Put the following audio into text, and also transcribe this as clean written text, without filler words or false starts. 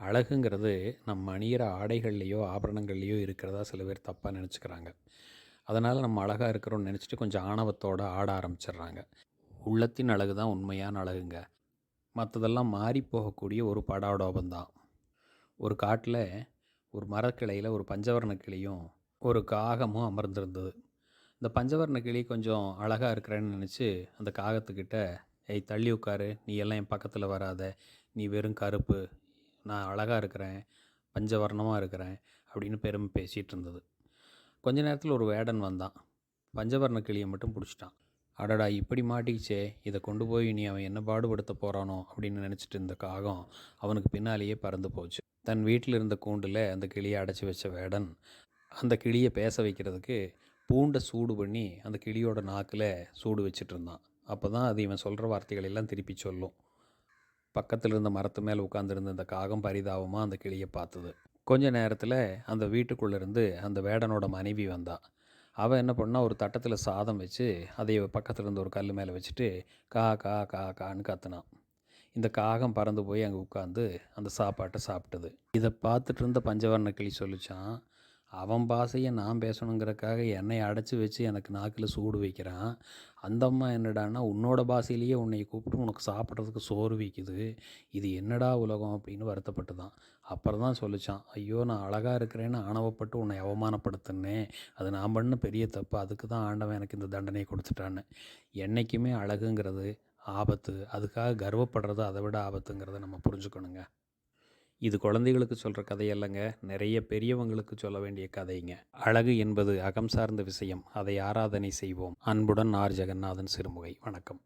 அழகுங்கிறது நம்ம அணியிற ஆடைகள்லேயோ ஆபரணங்கள்லேயோ இருக்கிறதா சில பேர் தப்பாக நினச்சிக்கிறாங்க. அதனால் நம்ம அழகாக இருக்கிறோன்னு நினச்சிட்டு கொஞ்சம் ஆணவத்தோடு ஆட ஆரம்பிச்சிடுறாங்க. உள்ளத்தின் அழகு தான் உண்மையான அழகுங்க. மற்றதெல்லாம் மாறி போகக்கூடிய ஒரு படாடோபந்தான். ஒரு காட்டில் ஒரு மரக்கிளையில் ஒரு பஞ்சவர்ண கிளியும் ஒரு காகமும் அமர்ந்திருந்தது. இந்த பஞ்சவர்ண கிளி கொஞ்சம் அழகாக இருக்கிறேன்னு நினச்சி அந்த காகத்துக்கிட்ட, ஏய் தள்ளி உட்காரு, நீ எல்லாம் என் பக்கத்தில் வராத, நீ வெறும் கருப்பு, நான் அழகாக இருக்கிறேன், பஞ்சவர்ணமாக இருக்கிறேன் அப்படின்னு பெருமை பேசிகிட்டு இருந்தது. கொஞ்ச நேரத்தில் ஒரு வேடன் வந்தான். பஞ்சவர்ண கிளியை மட்டும் பிடிச்சிட்டான். அடடா இப்படி மாட்டிக்கிச்சே, இதை கொண்டு போய் நீ அவன் என்ன பாடுபடுத்த போகிறானோ அப்படின்னு நினச்சிட்டு இருந்த காகம் அவனுக்கு பின்னாலேயே பறந்து போச்சு. தன் வீட்டில் இருந்த கூண்டில் அந்த கிளியை அடைச்சி வச்ச வேடன் அந்த கிளியை பேச வைக்கிறதுக்கு பூண்டை சூடு பண்ணி அந்த கிளியோட நாக்கில் சூடு வச்சிட்டு இருந்தான். அப்போ தான் அது இவன் சொல்கிற வார்த்தைகள் எல்லாம் திருப்பி சொல்லும். பக்கத்தில் இருந்த மரத்து மேலே உட்காந்துருந்த அந்த காகம் பரிதாபமாக அந்த கிளியை பார்த்தது. கொஞ்ச நேரத்தில் அந்த வீட்டுக்குள்ளேருந்து அந்த வேடனோட மனைவி வந்தா. அவள் என்ன பண்ணா, ஒரு தட்டத்தில் சாதம் வச்சு அதை பக்கத்தில் இருந்த ஒரு கல் மேலே வச்சுட்டு கா கா கா கான்னு கத்துனான். இந்த காகம் பறந்து போய் அங்கே உட்காந்து அந்த சாப்பாட்டை சாப்பிட்டது. இதை பார்த்துட்டு இருந்த பஞ்சவர்ண கிளி சொல்லிச்சான், அவன் பாஷையை நான் பேசணுங்கிறக்காக என்னை அடைச்சி வச்சு எனக்கு நாக்கில் சூடு வைக்கிறான். அந்த அம்மா என்னடான்னா உன்னோட பாஷையிலேயே உன்னை கூப்பிட்டு உனக்கு சாப்பிட்றதுக்கு சோறு வைக்குது. இது என்னடா உலகம் அப்படின்னு வருத்தப்பட்டு தான். அப்புறம் தான் சொல்லிச்சான், ஐயோ நான் அழகாக இருக்கிறேன்னு ஆணவப்பட்டு உன்னை அவமானப்படுத்தினேன். அது நான் பண்ண பெரிய தப்பு. அதுக்கு தான் ஆண்டவன் எனக்கு இந்த தண்டனையை கொடுத்துட்டான்னு. என்றைக்குமே அழகுங்கிறது ஆபத்து. அதுக்காக கர்வப்படுறது அதை விட ஆபத்துங்கிறத நம்ம புரிஞ்சுக்கணுங்க. இது குழந்தைகளுக்கு சொல்கிற கதையல்லங்க, நிறைய பெரியவங்களுக்கு சொல்ல வேண்டிய கதைங்க. அழகு என்பது அகம் சார்ந்த விஷயம். அதை ஆராதனை செய்வோம். அன்புடன் ஆர் ஜெகநாதன் சிறுமுகை. வணக்கம்.